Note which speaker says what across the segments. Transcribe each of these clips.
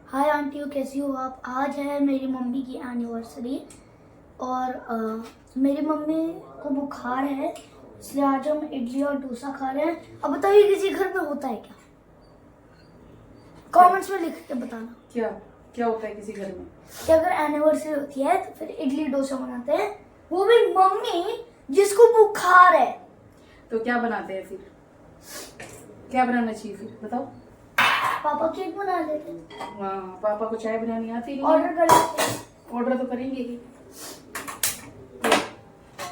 Speaker 1: Hi aunty, कैसी हो आप। आज है मेरी मम्मी की एनिवर्सरी और मेरी मम्मी को बुखार है, इसलिए आज हम इडली और डोसा खा रहे हैं। अब बताइए किसी घर में होता है क्या? कमेंट्स में लिख के बताना
Speaker 2: क्या क्या होता है किसी घर में।
Speaker 1: कि अगर एनिवर्सरी होती है तो फिर इडली डोसा बनाते हैं, वो भी मम्मी जिसको बुखार है।
Speaker 2: तो क्या बनाते हैं फिर, क्या बनाना चाहिए फिर बताओ।
Speaker 1: पापा केक बना लेते हैं,
Speaker 2: हाँ, पापा को चाय बनानी आती नहीं
Speaker 1: ऑर्डर
Speaker 2: है।
Speaker 1: कर लेते हैं।
Speaker 2: ऑर्डर तो करेंगे ही।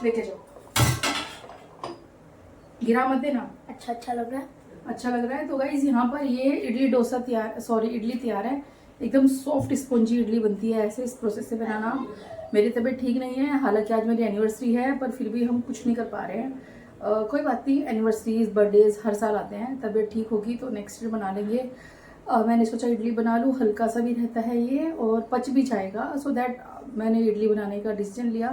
Speaker 2: लेके जाओ, गिरा मत देना।
Speaker 1: अच्छा लग रहा है।
Speaker 2: अच्छा लग रहा है। तो गाइस यहाँ पर ये इडली डोसा तैयार, सॉरी इडली तैयार है। एकदम सॉफ्ट स्पॉन्जी इडली बनती है ऐसे, इस प्रोसेस से बनाना। मेरी तबीयत ठीक नहीं है, हालांकि आज मेरी एनिवर्सरी है, पर फिर भी हम कुछ नहीं कर पा रहे हैं। कोई बात नहीं, एनिवर्सरीज बर्थडेज हर साल आते हैं। तबीयत ठीक होगी तो नेक्स्ट ईयर बना लेंगे। मैंने सोचा इडली बना लूँ, हल्का सा भी रहता है ये और पच भी जाएगा, सो दैट मैंने इडली बनाने का डिसीजन लिया।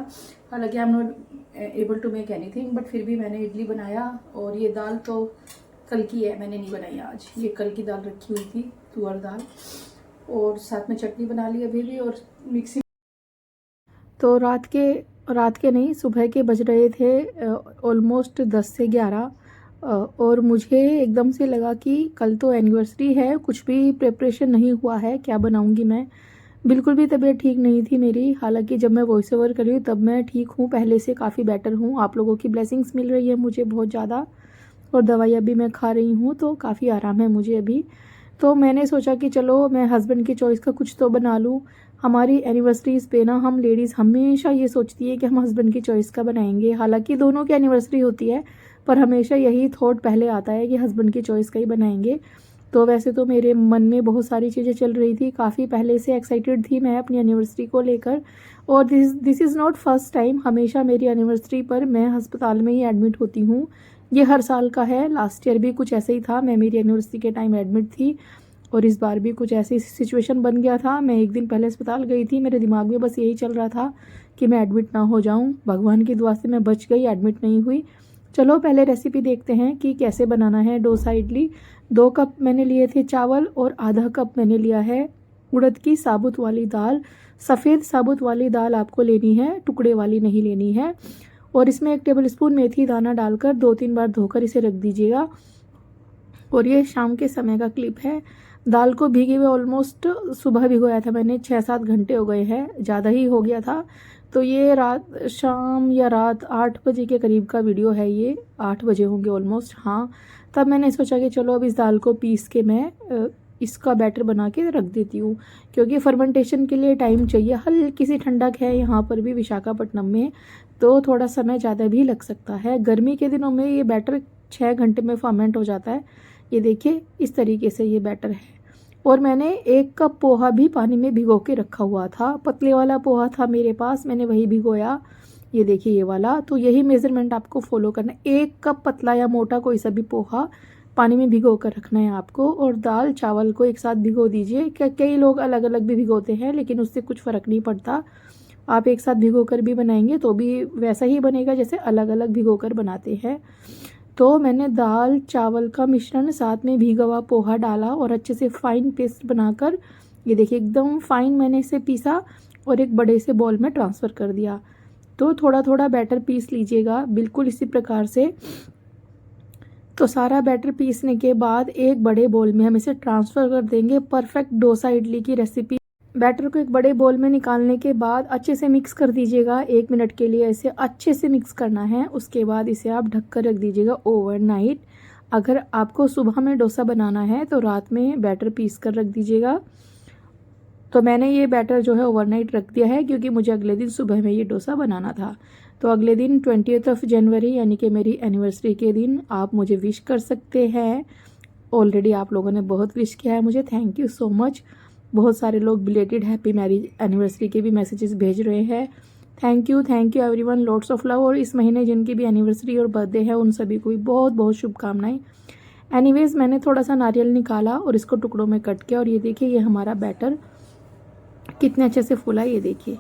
Speaker 2: हालांकि I am not able to make anything, but फिर भी मैंने इडली बनाया। और ये दाल तो कल की है, मैंने नहीं बनाई आज। ये कल की दाल रखी हुई थी, तुअर दाल, और साथ में चटनी बना ली अभी भी। और मिक्सी तो रात के नहीं, सुबह के बज रहे थे ऑलमोस्ट 10 से 11। और मुझे एकदम से लगा कि कल तो एनिवर्सरी है, कुछ भी प्रिपरेशन नहीं हुआ है, क्या बनाऊंगी मैं। बिल्कुल भी तबीयत ठीक नहीं थी मेरी। हालांकि जब मैं वॉइस ओवर कर रही हूँ तब मैं ठीक हूँ, पहले से काफ़ी बेटर हूँ। आप लोगों की ब्लेसिंग्स मिल रही है मुझे बहुत ज़्यादा, और दवाइयाँ भी मैं खा रही हूँ, तो काफ़ी आराम है मुझे अभी। तो मैंने सोचा कि चलो मैं हस्बैंड की चॉइस का कुछ तो बना लूँ। हमारी एनिवर्सरीज़ पे ना हम लेडीज़ हमेशा ये सोचती है कि हम हस्बैंड की चॉइस का बनाएंगे। हालांकि दोनों की एनिवर्सरी होती है, पर हमेशा यही थॉट पहले आता है कि हस्बैंड की चॉइस का ही बनाएंगे। तो वैसे तो मेरे मन में बहुत सारी चीज़ें चल रही थी, काफ़ी पहले से एक्साइटेड थी मैं अपनी एनिवर्सरी को लेकर। और this is not first time, हमेशा मेरी एनिवर्सरी पर मैं अस्पताल में ही एडमिट होती हूँ। ये हर साल का है, लास्ट ईयर भी कुछ ऐसे ही था, मैं मेरी एनिवर्सरी के टाइम एडमिट थी। और इस बार भी कुछ ऐसी सिचुएशन बन गया था, मैं एक दिन पहले अस्पताल गई थी। मेरे दिमाग में बस यही चल रहा था कि मैं एडमिट ना हो जाऊं। भगवान की दुआ से मैं बच गई, एडमिट नहीं हुई। चलो पहले रेसिपी देखते हैं कि कैसे बनाना है डोसा इडली। 2 कप मैंने लिए थे चावल और आधा कप मैंने लिया है उड़द की साबुत वाली दाल। सफ़ेद साबुत वाली दाल आपको लेनी है, टुकड़े वाली नहीं लेनी है। और इसमें 1 टेबल स्पून मेथी दाना डालकर 2-3 बार धोकर इसे रख दीजिएगा। और ये शाम के समय का क्लिप है। दाल को भीगे हुए ऑलमोस्ट सुबह भिगोया था मैंने, 6-7 घंटे हो गए हैं, ज़्यादा ही हो गया था। तो ये शाम या रात 8 बजे के करीब का वीडियो है, ये 8 बजे होंगे ऑलमोस्ट। हाँ, तब मैंने सोचा कि चलो अब इस दाल को पीस के मैं इसका बैटर बना के रख देती हूँ, क्योंकि फर्मेंटेशन के लिए टाइम चाहिए। हल्की सी ठंडक है यहाँ पर भी विशाखापट्टनम में, तो थोड़ा समय ज़्यादा भी लग सकता है। गर्मी के दिनों में ये बैटर 6 घंटे में फर्मेंट हो जाता है। ये देखिए इस तरीके से ये बैटर है। और मैंने 1 कप पोहा भी पानी में भिगो के रखा हुआ था, पतले वाला पोहा था मेरे पास, मैंने वही भिगोया। ये देखिए ये वाला, तो यही मेज़रमेंट आपको फॉलो करना है। 1 कप पतला या मोटा कोई सा भी पोहा पानी में भिगो कर रखना है आपको। और दाल चावल को एक साथ भिगो दीजिए। कई लोग अलग अलग भी भिगोते हैं, लेकिन उससे कुछ फ़र्क नहीं पड़ता। आप एक साथ भिगो कर भी बनाएंगे तो भी वैसा ही बनेगा जैसे अलग अलग भिगो कर बनाते हैं। तो मैंने दाल चावल का मिश्रण साथ में भीगा हुआ पोहा डाला और अच्छे से फाइन पेस्ट बनाकर, ये देखिए एकदम फाइन मैंने इसे पीसा और एक बड़े से बॉल में ट्रांसफ़र कर दिया। तो थोड़ा थोड़ा बैटर पीस लीजिएगा, बिल्कुल इसी प्रकार से। तो सारा बैटर पीसने के बाद एक बड़े बोल में हम इसे ट्रांसफ़र कर देंगे। परफेक्ट डोसा इडली की रेसिपी। बैटर को एक बड़े बोल में निकालने के बाद अच्छे से मिक्स कर दीजिएगा। 1 मिनट के लिए इसे अच्छे से मिक्स करना है। उसके बाद इसे आप ढक कर रख दीजिएगा ओवरनाइट। अगर आपको सुबह में डोसा बनाना है तो रात में बैटर पीस कर रख दीजिएगा। तो मैंने ये बैटर जो है ओवरनाइट रख दिया है, क्योंकि मुझे अगले दिन सुबह में ये डोसा बनाना था। तो अगले दिन 20 जनवरी यानी कि मेरी एनिवर्सरी के दिन आप मुझे विश कर सकते हैं। ऑलरेडी आप लोगों ने बहुत विश किया है मुझे, थैंक यू सो मच। बहुत सारे लोग बिलेटेड हैप्पी मैरिज एनिवर्सरी के भी मैसेजेस भेज रहे हैं। Thank you everyone, lots of love. और इस महीने जिनकी भी एनिवर्सरी और बर्थडे है उन सभी को भी बहुत बहुत शुभकामनाएं। एनीवेज, मैंने थोड़ा सा नारियल निकाला और इसको टुकड़ों में कट किया। और ये देखिए ये हमारा बैटर कितने अच्छे से फूला, ये देखिए।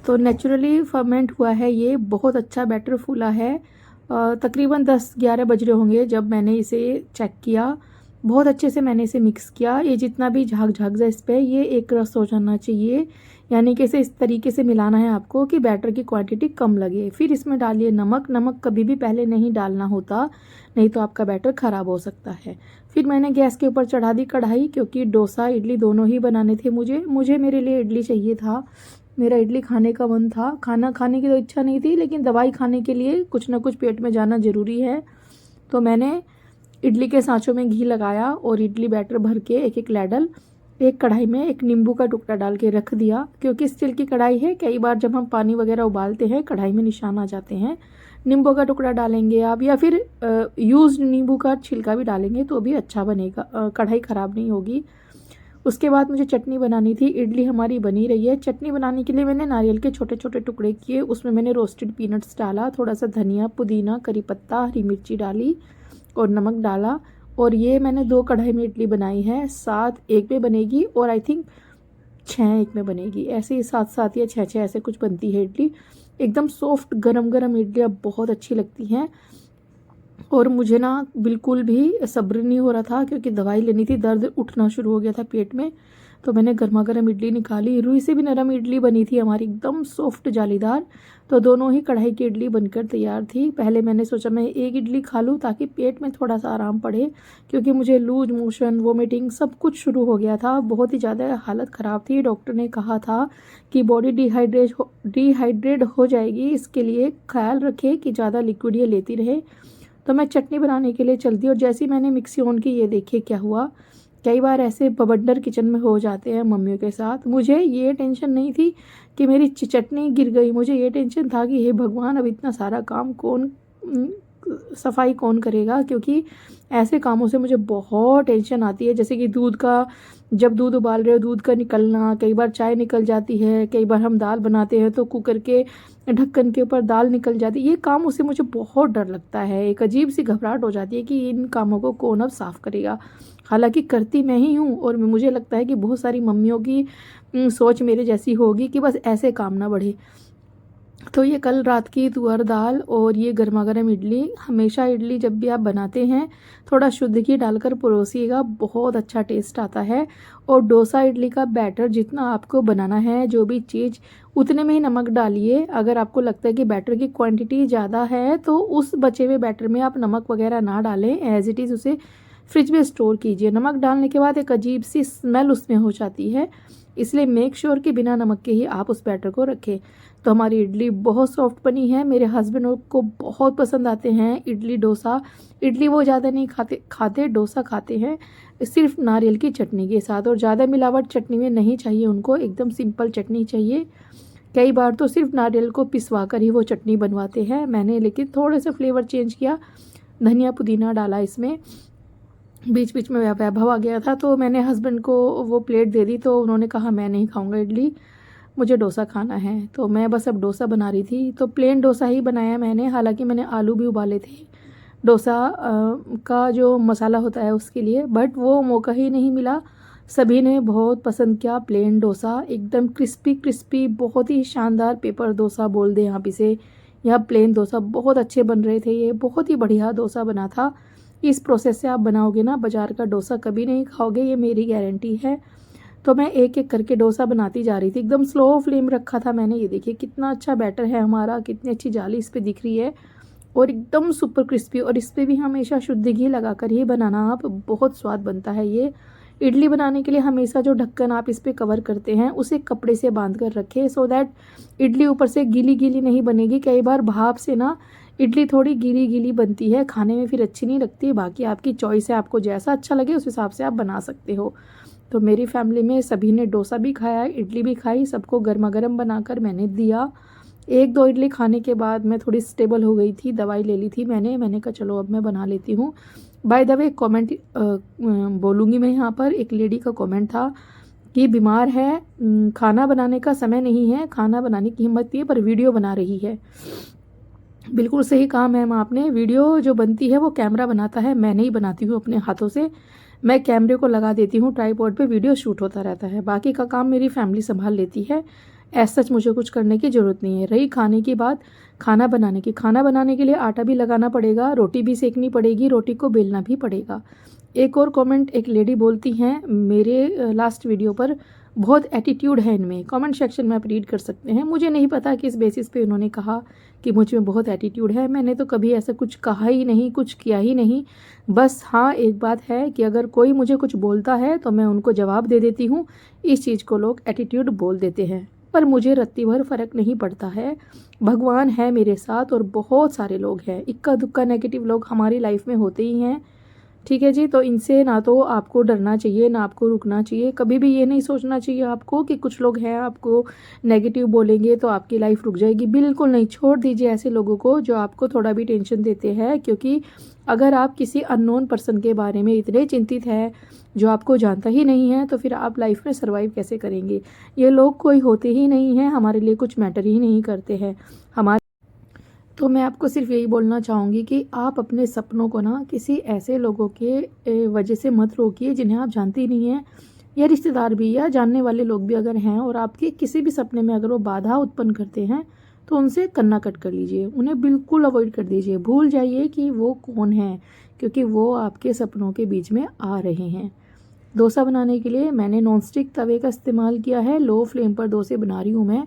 Speaker 2: तो नेचुरली फर्मेंट हुआ है, ये बहुत अच्छा बैटर फूला है। तकरीबन 10-11 बज रहे होंगे जब मैंने इसे चेक किया। बहुत अच्छे से मैंने इसे मिक्स किया। ये जितना भी झाग झाग इस पर ये एक रस हो जाना चाहिए, यानी कि इसे इस तरीके से मिलाना है आपको कि बैटर की क्वांटिटी कम लगे। फिर इसमें डालिए नमक। नमक कभी भी पहले नहीं डालना होता, नहीं तो आपका बैटर ख़राब हो सकता है। फिर मैंने गैस के ऊपर चढ़ा दी कढ़ाई, क्योंकि डोसा इडली दोनों ही बनाने थे मुझे मेरे लिए इडली चाहिए था। मेरा इडली खाने का मन था। खाना खाने की तो इच्छा नहीं थी, लेकिन दवाई खाने के लिए कुछ ना कुछ पेट में जाना ज़रूरी है। तो मैंने इडली के सांचों में घी लगाया और इडली बैटर भर के एक एक लैडल एक कढ़ाई में एक नींबू का टुकड़ा डाल के रख दिया। क्योंकि स्टील की कढ़ाई है, कई बार जब हम पानी वगैरह उबालते हैं कढ़ाई में निशान आ जाते हैं। नींबू का टुकड़ा डालेंगे आप, या फिर यूज्ड नींबू का छिलका भी डालेंगे तो भी अच्छा बनेगा, कढ़ाई ख़राब नहीं होगी। उसके बाद मुझे चटनी बनानी थी। इडली हमारी बनी रही है। चटनी बनाने के लिए मैंने नारियल के छोटे छोटे टुकड़े किए, उसमें मैंने रोस्टेड पीनट्स डाला, थोड़ा सा धनिया, पुदीना, करी पत्ता, हरी मिर्ची डाली और नमक डाला। और ये मैंने 2 कढ़ाई में इडली बनाई है। 7 एक में बनेगी और आई थिंक 6 एक में बनेगी। ऐसे ही 7 या 6 ऐसे कुछ बनती है इडली। एकदम सॉफ्ट गरम गरम इडली अब बहुत अच्छी लगती हैं। और मुझे ना बिल्कुल भी सब्र नहीं हो रहा था, क्योंकि दवाई लेनी थी, दर्द उठना शुरू हो गया था पेट में। तो मैंने गर्मा गर्म इडली निकाली। रुई से भी नरम इडली बनी थी हमारी, एकदम सॉफ्ट जालीदार। तो दोनों ही कढ़ाई की इडली बनकर तैयार थी। पहले मैंने सोचा मैं एक इडली खा लूँ ताकि पेट में थोड़ा सा आराम पड़े, क्योंकि मुझे लूज मोशन, वोमिटिंग सब कुछ शुरू हो गया था। बहुत ही ज़्यादा हालत ख़राब थी। डॉक्टर ने कहा था कि बॉडी डिहाइड्रेट हो जाएगी, इसके लिए ख्याल रखें कि ज़्यादा लिक्विड ये लेती रहे। तो मैं चटनी बनाने के लिए चल दी, और जैसे ही मैंने मिक्सी ऑन की, ये देखिए क्या हुआ। कई बार ऐसे बवंडर किचन में हो जाते हैं मम्मियों के साथ। मुझे ये टेंशन नहीं थी कि मेरी चटनी गिर गई, मुझे ये टेंशन था कि हे भगवान, अब इतना सारा काम सफाई कौन करेगा, क्योंकि ऐसे कामों से मुझे बहुत टेंशन आती है। जैसे कि जब दूध उबाल रहे हो, दूध का निकलना, कई बार चाय निकल जाती है, कई बार हम दाल बनाते हैं तो कुकर के ढक्कन के ऊपर दाल निकल जाती है। ये कामों से मुझे बहुत डर लगता है। एक अजीब सी घबराहट हो जाती है कि इन कामों को कौन अब साफ़ करेगा। हालांकि करती मैं ही हूँ, और मुझे लगता है कि बहुत सारी मम्मियों की सोच मेरे जैसी होगी कि बस ऐसे काम ना बढ़े। तो ये कल रात की तुअर दाल और ये गर्मा गर्म इडली। हमेशा इडली जब भी आप बनाते हैं थोड़ा शुद्ध घी डालकर परोसिएगा, बहुत अच्छा टेस्ट आता है। और डोसा इडली का बैटर जितना आपको बनाना है, जो भी चीज़, उतने में ही नमक डालिए। अगर आपको लगता है कि बैटर की क्वांटिटी ज़्यादा है तो उस बचे हुए बैटर में आप नमक वगैरह ना डालें, एज इट इज़ उसे फ्रिज में स्टोर कीजिए। नमक डालने के बाद एक अजीब सी स्मेल उसमें हो जाती है, इसलिए मेक श्योर कि बिना नमक के ही आप उस बैटर को रखें। तो हमारी इडली बहुत सॉफ्ट बनी है। मेरे हस्बैंड को बहुत पसंद आते हैं इडली डोसा। इडली वो ज़्यादा नहीं खाते डोसा खाते हैं सिर्फ नारियल की चटनी के साथ, और ज़्यादा मिलावट चटनी में नहीं चाहिए उनको, एकदम सिंपल चटनी चाहिए। कई बार तो सिर्फ नारियल को पिसवा कर ही वो चटनी बनवाते हैं। मैंने लेकिन थोड़े से फ्लेवर चेंज किया, धनिया पुदीना डाला इसमें। बीच बीच में वैभव आ गया था तो मैंने हस्बैंड को वो प्लेट दे दी, तो उन्होंने कहा मैं नहीं खाऊंगा इडली, मुझे डोसा खाना है। तो मैं बस अब डोसा बना रही थी, तो प्लेन डोसा ही बनाया मैंने। हालांकि मैंने आलू भी उबाले थे डोसा का जो मसाला होता है उसके लिए, बट वो मौका ही नहीं मिला। सभी ने बहुत पसंद किया प्लेन डोसा, एकदम क्रिस्पी क्रिस्पी, बहुत ही शानदार। पेपर डोसा बोल दे आप इसे, या प्लेन डोसा, बहुत अच्छे बन रहे थे। ये बहुत ही बढ़िया डोसा बना था। इस प्रोसेस से आप बनाओगे ना, बाज़ार का डोसा कभी नहीं खाओगे, ये मेरी गारंटी है। तो मैं एक एक करके डोसा बनाती जा रही थी, एकदम स्लो फ्लेम रखा था मैंने। ये देखिए कितना अच्छा बैटर है हमारा, कितनी अच्छी जाली इस पर दिख रही है, और एकदम सुपर क्रिस्पी। और इस पर भी हमेशा शुद्ध घी लगा कर ही बनाना आप, बहुत स्वाद बनता है ये। इडली बनाने के लिए हमेशा जो ढक्कन आप इस पर कवर करते हैं उसे कपड़े से बांध कर रखें, सो दैट इडली ऊपर से गीली गीली नहीं बनेगी। कई बार भाप से ना इडली थोड़ी गीली गीली बनती है, खाने में फिर अच्छी नहीं लगती। बाकी आपकी चॉइस है, आपको जैसा अच्छा लगे उस हिसाब से आप बना सकते हो। तो मेरी फैमिली में सभी ने डोसा भी खाया, इडली भी खाई, सबको गर्मा गर्म बनाकर मैंने दिया। 1-2 इडली खाने के बाद मैं थोड़ी स्टेबल हो गई थी, दवाई ले ली थी मैंने कहा चलो अब मैं बना लेती हूँ। बाय द वे कमेंट बोलूँगी मैं यहाँ पर, एक लेडी का कमेंट था कि बीमार है, खाना बनाने का समय नहीं है, खाना बनाने की हिम्मत नहीं है, पर वीडियो बना रही है। बिल्कुल सही कहा मैम आपने, वीडियो जो बनती है वो कैमरा बनाता है, मैं नहीं बनाती हूँ अपने हाथों से। मैं कैमरे को लगा देती हूँ ट्राइपॉड पे, वीडियो शूट होता रहता है, बाकी का काम मेरी फैमिली संभाल लेती है। ऐसा सच मुझे कुछ करने की ज़रूरत नहीं है। रही खाने की बात, खाना बनाने के लिए आटा भी लगाना पड़ेगा, रोटी भी सेकनी पड़ेगी, रोटी को बेलना भी पड़ेगा। एक और कमेंट एक लेडी बोलती हैं मेरे लास्ट वीडियो पर, बहुत एटीट्यूड है इनमें। कमेंट सेक्शन में आप रीड कर सकते हैं। मुझे नहीं पता किस बेसिस पे उन्होंने कहा कि मुझ में बहुत एटीट्यूड है। मैंने तो कभी ऐसा कुछ कहा ही नहीं, कुछ किया ही नहीं। बस हाँ, एक बात है कि अगर कोई मुझे कुछ बोलता है तो मैं उनको जवाब दे देती हूँ। इस चीज़ को लोग एटीट्यूड बोल देते हैं, पर मुझे रत्ती भर फ़र्क नहीं पड़ता है। भगवान है मेरे साथ और बहुत सारे लोग हैं, इक्का दुक्का नेगेटिव लोग हमारी लाइफ में होते ही हैं। ठीक है जी, तो इनसे ना तो आपको डरना चाहिए ना आपको रुकना चाहिए। कभी भी ये नहीं सोचना चाहिए आपको कि कुछ लोग हैं आपको नेगेटिव बोलेंगे तो आपकी लाइफ रुक जाएगी। बिल्कुल नहीं, छोड़ दीजिए ऐसे लोगों को जो आपको थोड़ा भी टेंशन देते हैं। क्योंकि अगर आप किसी अननोन पर्सन के बारे में इतने चिंतित हैं जो आपको जानता ही नहीं है, तो फिर आप लाइफ में सर्वाइव कैसे करेंगे। ये लोग कोई होते ही नहीं हैं, हमारे लिए कुछ मैटर ही नहीं करते हैं हमारे। तो मैं आपको सिर्फ यही बोलना चाहूँगी कि आप अपने सपनों को ना किसी ऐसे लोगों के वजह से मत रोकिए जिन्हें आप जानते ही नहीं हैं, या रिश्तेदार भी या जानने वाले लोग भी अगर हैं और आपके किसी भी सपने में अगर वो बाधा उत्पन्न करते हैं तो उनसे कन्ना कट कर लीजिए, उन्हें बिल्कुल अवॉइड कर दीजिए। भूल जाइए कि वो कौन है, क्योंकि वो आपके सपनों के बीच में आ रहे हैं। डोसा बनाने के लिए मैंने नॉन स्टिक तवे का इस्तेमाल किया है। लो फ्लेम पर डोसे बना रही हूँ मैं।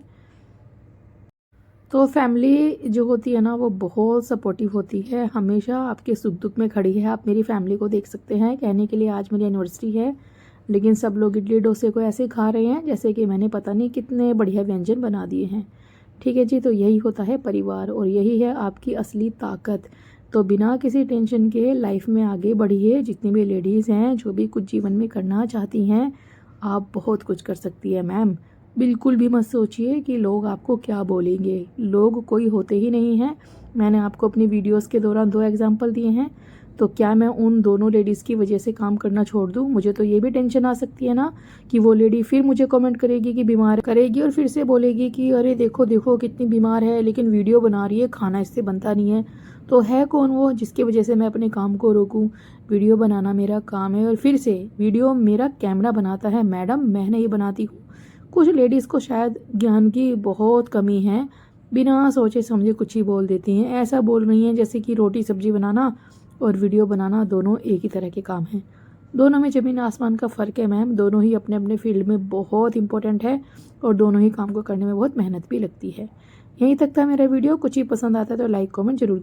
Speaker 2: तो फैमिली जो होती है ना वो बहुत सपोर्टिव होती है, हमेशा आपके सुख दुख में खड़ी है। आप मेरी फैमिली को देख सकते हैं। कहने के लिए आज मेरी एनिवर्सरी है, लेकिन सब लोग इडली डोसे को ऐसे खा रहे हैं जैसे कि मैंने पता नहीं कितने बढ़िया व्यंजन बना दिए हैं। ठीक है जी, तो यही होता है परिवार और यही है आपकी असली ताकत। तो बिना किसी टेंशन के लाइफ में आगे बढ़िए। जितनी भी लेडीज़ हैं जो भी कुछ जीवन में करना चाहती हैं, आप बहुत कुछ कर सकती है मैम। बिल्कुल भी मत सोचिए कि लोग आपको क्या बोलेंगे, लोग कोई होते ही नहीं हैं। मैंने आपको अपनी वीडियोस के दौरान 2 एग्जांपल दिए हैं, तो क्या मैं उन दोनों लेडीज़ की वजह से काम करना छोड़ दूं? मुझे तो ये भी टेंशन आ सकती है ना कि वो लेडी फिर मुझे कमेंट करेगी कि बीमार करेगी और फिर से बोलेगी कि अरे देखो देखो कितनी बीमार है, लेकिन वीडियो बना रही है, खाना इससे बनता नहीं है। तो है कौन वो जिसकी वजह से मैं अपने काम को रोकूं? वीडियो बनाना मेरा काम है और फिर से वीडियो मेरा कैमरा बनाता है मैडम, मैं नहीं बनाती हूँ। कुछ लेडीज़ को शायद ज्ञान की बहुत कमी है, बिना सोचे समझे कुछ ही बोल देती हैं। ऐसा बोल रही हैं जैसे कि रोटी सब्जी बनाना और वीडियो बनाना दोनों एक ही तरह के काम हैं। दोनों में ज़मीन आसमान का फ़र्क है मैम। दोनों ही अपने अपने फील्ड में बहुत इंपॉर्टेंट है और दोनों ही काम को करने में बहुत मेहनत भी लगती है। यहीं तक था मेरा वीडियो। कुछ ही पसंद आता है तो लाइक कमेंट जरूर